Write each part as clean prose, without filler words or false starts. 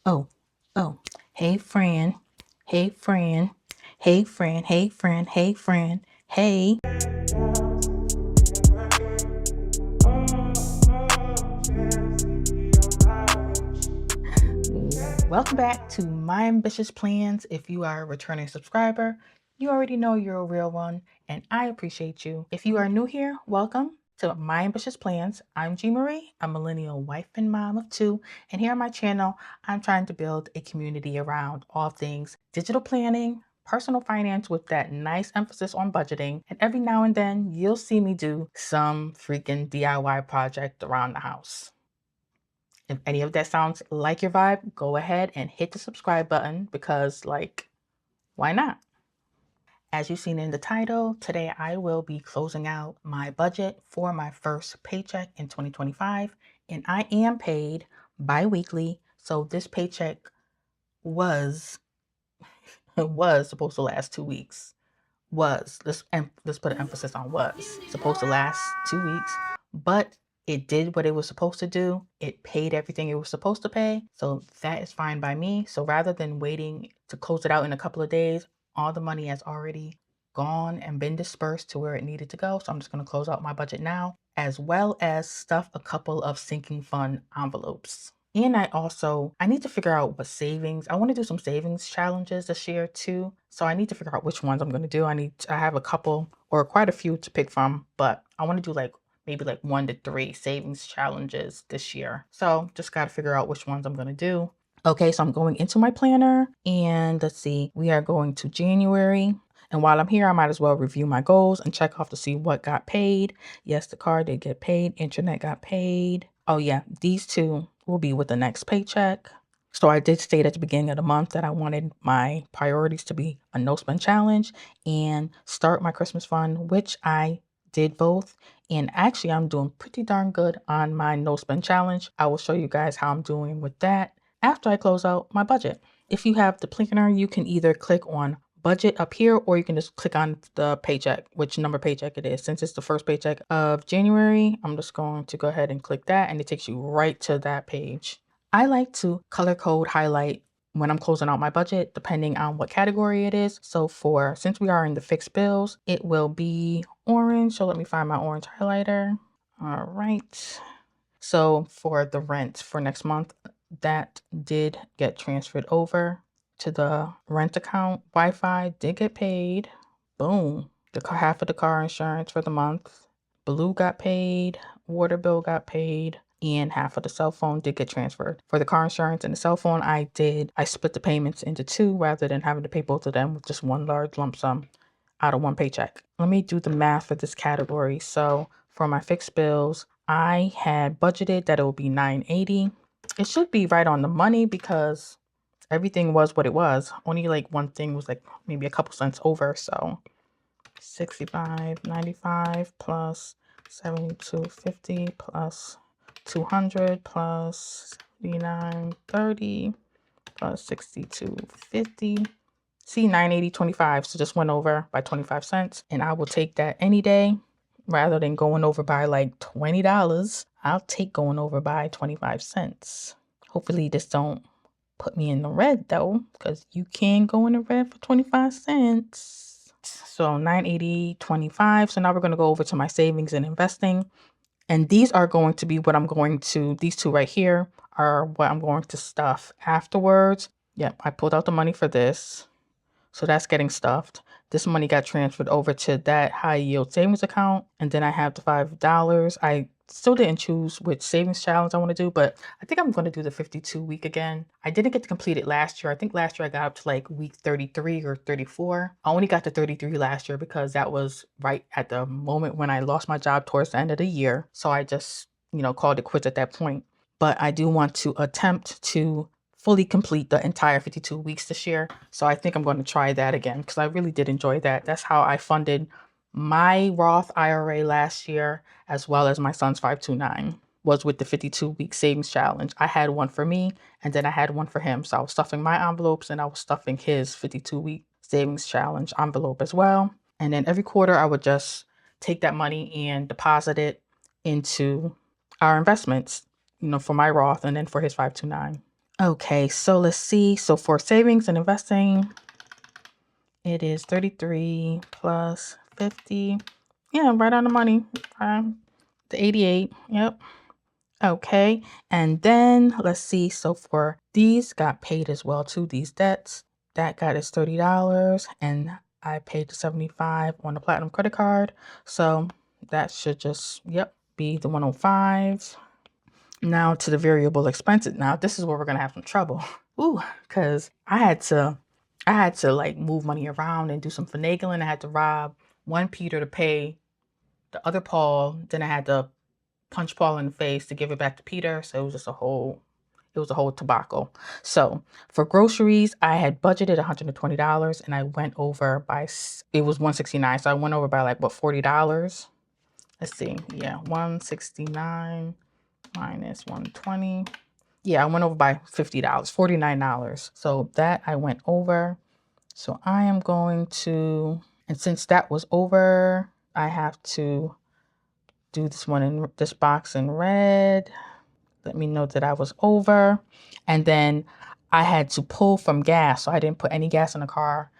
Oh, oh, hey friend, hey friend, hey friend, hey friend, hey friend, hey. Welcome back to My Ambitious Plans. If you are a returning subscriber, you already know you're a real one, and I appreciate you. If you are new here, welcome to My Ambitious Plans. I'm G. Marie, a millennial wife and mom of two, and here on my channel, I'm trying to build a community around all things digital planning, personal finance with that nice emphasis on budgeting, and every now and then you'll see me do some freaking DIY project around the house. If any of that sounds like your vibe, go ahead and hit the subscribe button because, why not? As you've seen in the title, today I will be closing out my budget for my first paycheck in 2025, and I am paid bi-weekly. So this paycheck was was supposed to last 2 weeks. Let's put an emphasis on was supposed to last 2 weeks, but it did what it was supposed to do. It paid everything it was supposed to pay. So that is fine by me. So rather than waiting to close it out in a couple of days, all the money has already gone and been dispersed to where it needed to go. So I'm just going to close out my budget now, as well as stuff a couple of sinking fund envelopes. And I need to figure out what savings. I want to do some savings challenges this year too. So I need to figure out which ones I'm going to do. I have a couple or quite a few to pick from, but I want to do maybe 1 to 3 savings challenges this year. So just got to figure out which ones I'm going to do. Okay, so I'm going into my planner and let's see, we are going to January. And while I'm here, I might as well review my goals and check off to see what got paid. Yes, the car did get paid. Internet got paid. Oh yeah, these two will be with the next paycheck. So I did state at the beginning of the month that I wanted my priorities to be a no spend challenge and start my Christmas fund, which I did both. And actually, I'm doing pretty darn good on my no spend challenge. I will show you guys how I'm doing with that after I close out my budget. If you have the planner, you can either click on budget up here, or you can just click on the paycheck, which number paycheck it is. Since it's the first paycheck of January, I'm just going to go ahead and click that, and it takes you right to that page. I like to color code highlight when I'm closing out my budget, depending on what category it is. So since we are in the fixed bills, it will be orange. So let me find my orange highlighter. All right. So for the rent for next month, that did get transferred over to the rent account. Wi-Fi did get paid. Boom. Half of the car insurance for the month. Blue got paid. Water bill got paid. And half of the cell phone did get transferred. For the car insurance and the cell phone, I split the payments into two rather than having to pay both of them with just one large lump sum out of one paycheck. Let me do the math for this category. So for my fixed bills, I had budgeted that it would be $980. It should be right on the money because everything was what it was. Only one thing was maybe a couple cents over. So $65.95 plus $72.50 plus 200 plus $79.30 plus $62.50. See, $980.25. So just went over by 25 cents. And I will take that any day rather than going over by $20. I'll take going over by 25 cents. Hopefully this don't put me in the red though, because you can go in the red for 25 cents. So $980.25. So now we're going to go over to my savings and investing. And these are going to be these two right here are what I'm going to stuff afterwards. Yep, I pulled out the money for this. So that's getting stuffed. This money got transferred over to that high yield savings account. And then I have the $5. I still didn't choose which savings challenge I want to do, but I think I'm going to do the 52 week again. I didn't get to complete it last year. I think last year I got up to week 33 or 34. I only got to 33 last year because that was right at the moment when I lost my job towards the end of the year. So I just, called it quits at that point. But I do want to attempt to fully complete the entire 52 weeks this year. So I think I'm going to try that again because I really did enjoy that. That's how I funded my Roth IRA last year, as well as my son's 529, was with the 52-week savings challenge. I had one for me and then I had one for him. So I was stuffing my envelopes and I was stuffing his 52-week savings challenge envelope as well. And then every quarter I would just take that money and deposit it into our investments, for my Roth and then for his 529. Okay, so let's see. So for savings and investing, it is 33 plus 50. Yeah, right on the money. The 88. Yep. Okay. And then let's see. So for these got paid as well too. These debts that got us $30 and I paid the 75 on the platinum credit card. So that should just, yep, be the 105. Now to the variable expenses. Now this is where we're going to have some trouble. Ooh, because I had to like move money around and do some finagling. I had to rob one Peter to pay the other Paul. Then I had to punch Paul in the face to give it back to Peter. So it was just a whole tobacco. So for groceries, I had budgeted $120 and I went over by, it was $169. So I went over by like, what, $40? Let's see. Yeah, 169 minus 120. Yeah, I went over by $50, $49. So that I went over. So I am going to, and since that was over, I have to do this one in this box in red. Let me know that I was over. And then I had to pull from gas. So I didn't put any gas in the car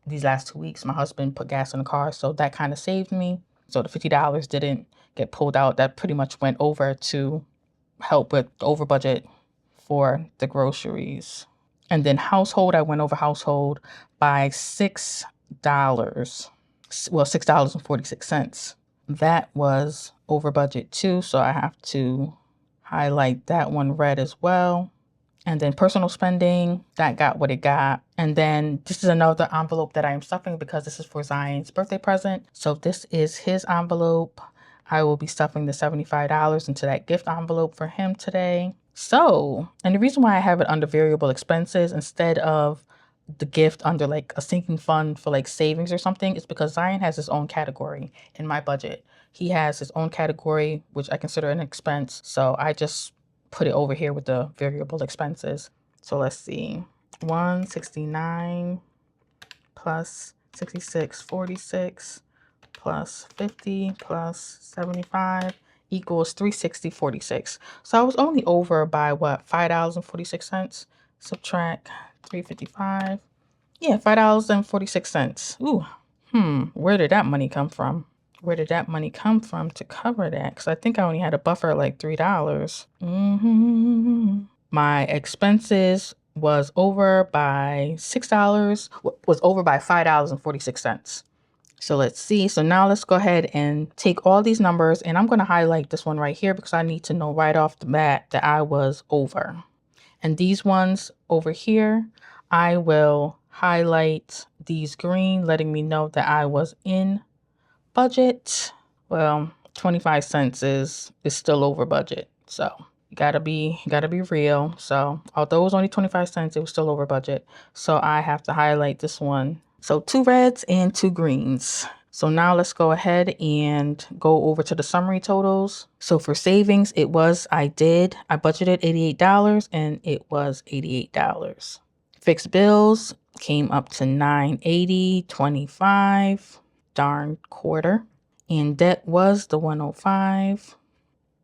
these last 2 weeks. My husband put gas in the car. So that kind of saved me. So the $50 didn't get pulled out. That pretty much went over to help with the over budget for the groceries. And then household, I went over household by $6. Well, $6.46. That was over budget too. So I have to highlight that one red as well. And then personal spending, that got what it got. And then this is another envelope that I am stuffing because this is for Zion's birthday present. So this is his envelope. I will be stuffing the $75 into that gift envelope for him today. So, and the reason why I have it under variable expenses instead of the gift under like a sinking fund for like savings or something is because Zion has his own category in my budget. He has his own category, which I consider an expense. So I just put it over here with the variable expenses. So let's see, 169 plus 66.46 plus 50 plus 75 equals 360.46. So I was only over by what, $5.46. Subtract 355. Yeah, $5.46. Ooh, where did that money come from? Where did that money come from to cover that? Because I think I only had a buffer like $3. My expenses was over by $6, was over by $5.46. So let's see. So now let's go ahead and take all these numbers and I'm going to highlight this one right here because I need to know right off the bat that I was over. And these ones over here, I will highlight these green, letting me know that I was in budget. Well, 25 cents is still over budget. So you gotta be real. So although it was only 25 cents, it was still over budget. So I have to highlight this one. So 2 reds and 2 greens. So now let's go ahead and go over to the summary totals. So for savings, I budgeted $88 and it was $88. Fixed bills came up to $980.25, darn quarter. And debt was the 105.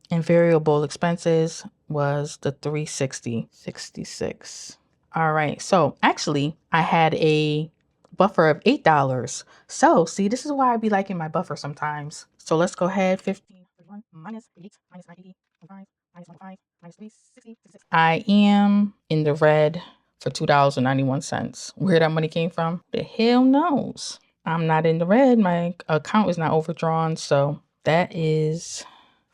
And variable expenses was the 360.66. All right. So actually, I had a buffer of $8. So see, this is why I be liking my buffer sometimes. So let's go ahead. 15 minus 8 minus 90 5 minus 105 minus 360. I am in the red for $2.91. Where that money came from, the hell knows. I'm not in the red. My account is not overdrawn. So that is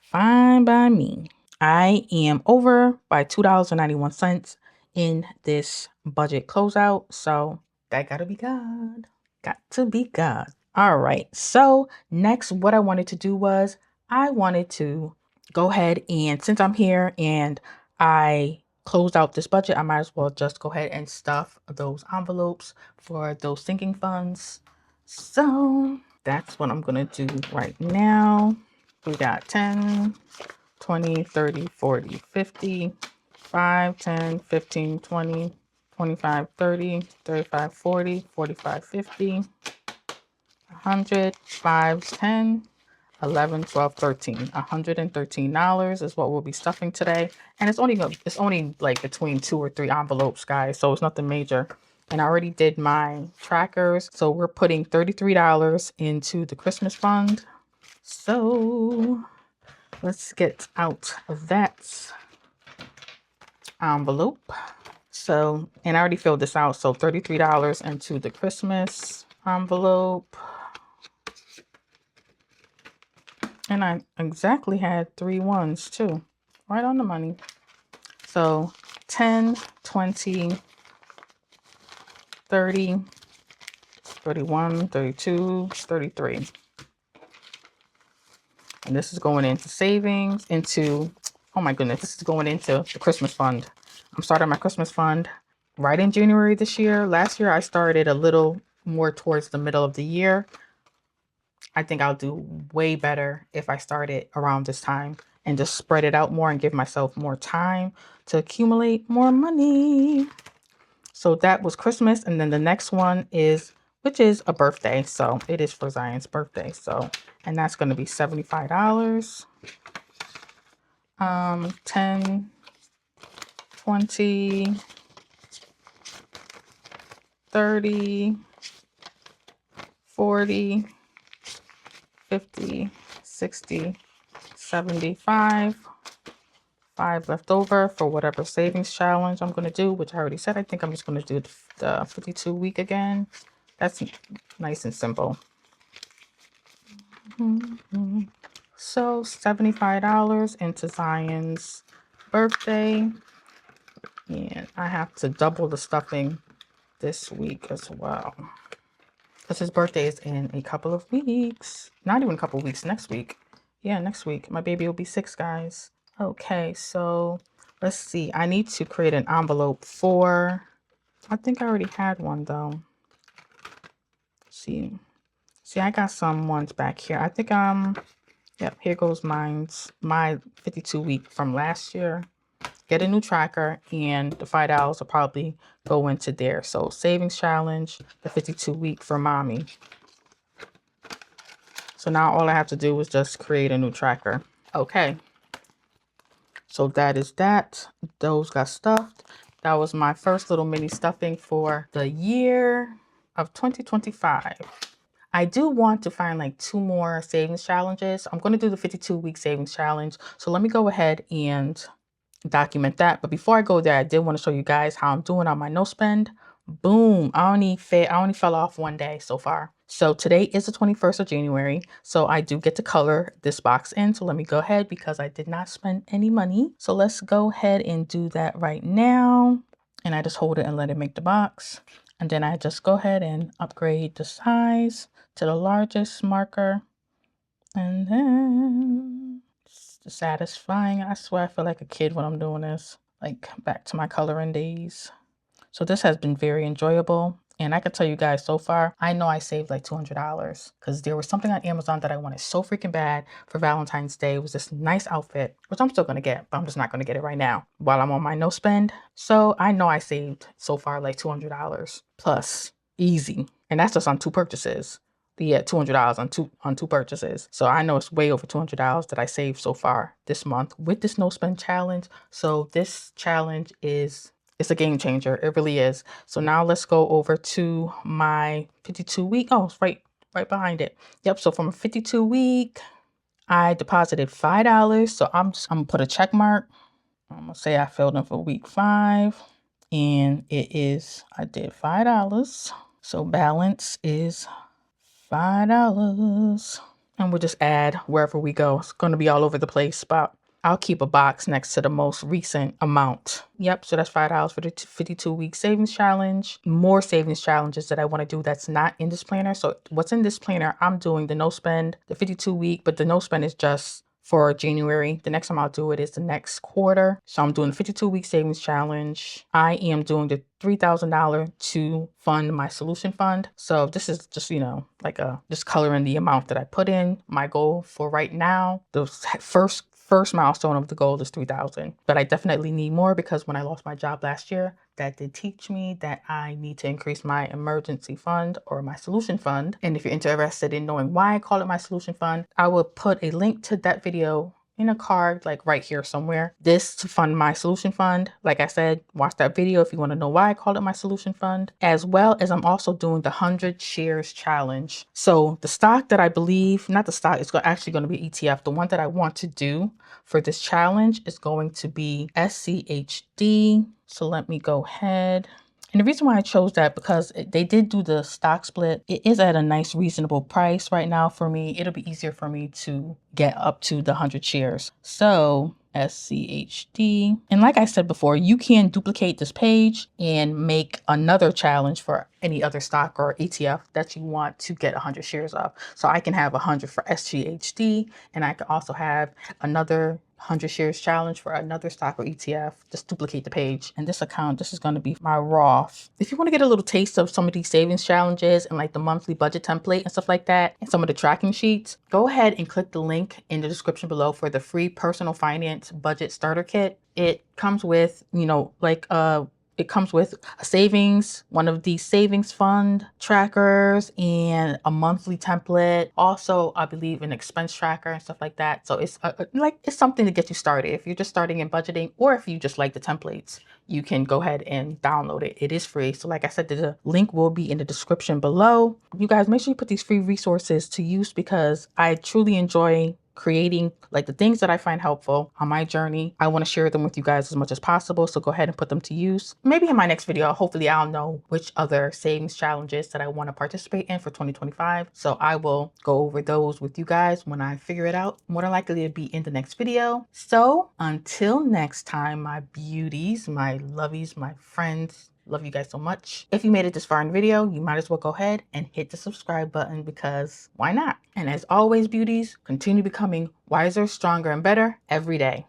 fine by me. I am over by $2.91 in this budget closeout. So that gotta be God. Got to be God. All right. So next, what I wanted to do was I wanted to go ahead and since I'm here and I closed out this budget, I might as well just go ahead and stuff those envelopes for those sinking funds. So that's what I'm going to do right now. We got 10, 20, 30, 40, 50, 5, 10, 15, 20, 25, 30, 35, 40, 45, 50, 100, 5, 10. 11, 12, 13. $113 is what we'll be stuffing today. And it's only like between 2 or 3 envelopes, guys. So it's nothing major. And I already did my trackers. So we're putting $33 into the Christmas fund. So let's get out of that envelope. So, and I already filled this out. So $33 into the Christmas envelope. And I exactly had 3 ones too. Right on the money. So 10, 20, 30, 31, 32, 33. And this is going into savings, oh my goodness, this is going into the Christmas fund. I'm starting my Christmas fund right in January this year. Last year, I started a little more towards the middle of the year. I think I'll do way better if I start it around this time and just spread it out more and give myself more time to accumulate more money. So that was Christmas. And then the next one which is a birthday. So it is for Zion's birthday. So, and that's going to be $75. 10, 20, 30, 40, 50, 60, 75, 5 left over for whatever savings challenge I'm going to do, which I already said. I think I'm just going to do the 52 week again. That's nice and simple. So $75 into Zion's birthday. And I have to double the stuffing this week as well. Because his birthday is in a couple of weeks. Not even a couple of weeks, next week. Yeah, next week. My baby will be 6, guys. Okay, so let's see. I need to create an envelope I think I already had one though. See, I got some ones back here. I think, yep, here goes my 52 week from last year. Get a new tracker, and the $5 will probably go into there. So savings challenge, the 52 week for mommy. So now all I have to do is just create a new tracker. Okay. So that is that. Those got stuffed. That was my first little mini stuffing for the year of 2025. I do want to find like 2 more savings challenges. I'm going to do the 52 week savings challenge. So let me go ahead and document that. But before I go there, I did want to show you guys how I'm doing on my no spend. Boom. I only fell off one day so far. So today is the 21st of January. So I do get to color this box in. So let me go ahead because I did not spend any money. So let's go ahead and do that right now. And I just hold it and let it make the box. And then I just go ahead and upgrade the size to the largest marker. And then it's satisfying. I swear I feel like a kid when I'm doing this, like back to my coloring days. So this has been very enjoyable. And I can tell you guys so far, I know I saved like $200 because there was something on Amazon that I wanted so freaking bad for Valentine's Day. It was this nice outfit, which I'm still going to get, but I'm just not going to get it right now while I'm on my no spend. So I know I saved so far like $200 plus easy. And that's just on 2 purchases. Yeah, $200 on two purchases. So I know it's way over $200 that I saved so far this month with this no spend challenge. So this challenge it's a game changer. It really is. So now let's go over to my 52 week. Oh, it's right behind it. Yep. So from a 52 week, I deposited $5. So I'm gonna put a check mark. I'm gonna say I filled in for week 5, and I did $5. So balance is $5. And we'll just add wherever we go. It's going to be all over the place, but I'll keep a box next to the most recent amount. Yep, so that's $5 for the 52 week savings challenge. More savings challenges that I want to do that's not in this planner. So what's in this planner, I'm doing the no spend, the 52 week, but the no spend is just for January. The next time I'll do it is the next quarter. So I'm doing the 52 week savings challenge. I am doing the $3,000 to fund my solution fund. So this is just, like just coloring the amount that I put in. My goal for right now, the first milestone of the goal is $3,000, but I definitely need more because when I lost my job last year, that did teach me that I need to increase my emergency fund or my solution fund. And if you're interested in knowing why I call it my solution fund, I will put a link to that video in a card, like right here somewhere. This to fund my solution fund. Like I said, watch that video if you want to know why I call it my solution fund, as well as I'm also doing the 100 shares challenge. So the stock that I believe, not the stock, it's actually going to be ETF. The one that I want to do for this challenge is going to be SCHD. So let me go ahead. And the reason why I chose that, because they did do the stock split. It is at a nice, reasonable price right now for me. It'll be easier for me to get up to the 100 shares. So SCHD. And like I said before, you can duplicate this page and make another challenge for any other stock or ETF that you want to get 100 shares of. So I can have 100 for SCHD, and I can also have another 100 shares challenge for another stock or ETF. Just duplicate the page. And this account, this is going to be my Roth. If you want to get a little taste of some of these savings challenges and like the monthly budget template and stuff like that, and some of the tracking sheets, go ahead and click the link in the description below for the free personal finance budget starter kit. It comes with, it comes with a savings, one of these savings fund trackers, and a monthly template. Also, I believe an expense tracker and stuff like that. So it's it's something to get you started. If you're just starting in budgeting, or if you just like the templates, you can go ahead and download it. It is free. So like I said, the link will be in the description below. You guys, make sure you put these free resources to use, because I truly enjoy creating like the things that I find helpful on my journey. I want to share them with you guys as much as possible. So go ahead and put them to use. Maybe in my next video, hopefully I'll know which other savings challenges that I want to participate in for 2025. So I will go over those with you guys when I figure it out. More than likely it'll be in the next video. So until next time, my beauties, my lovies, my friends, love you guys so much. If you made it this far in the video, you might as well go ahead and hit the subscribe button, because why not? And as always, beauties, continue becoming wiser, stronger, and better every day.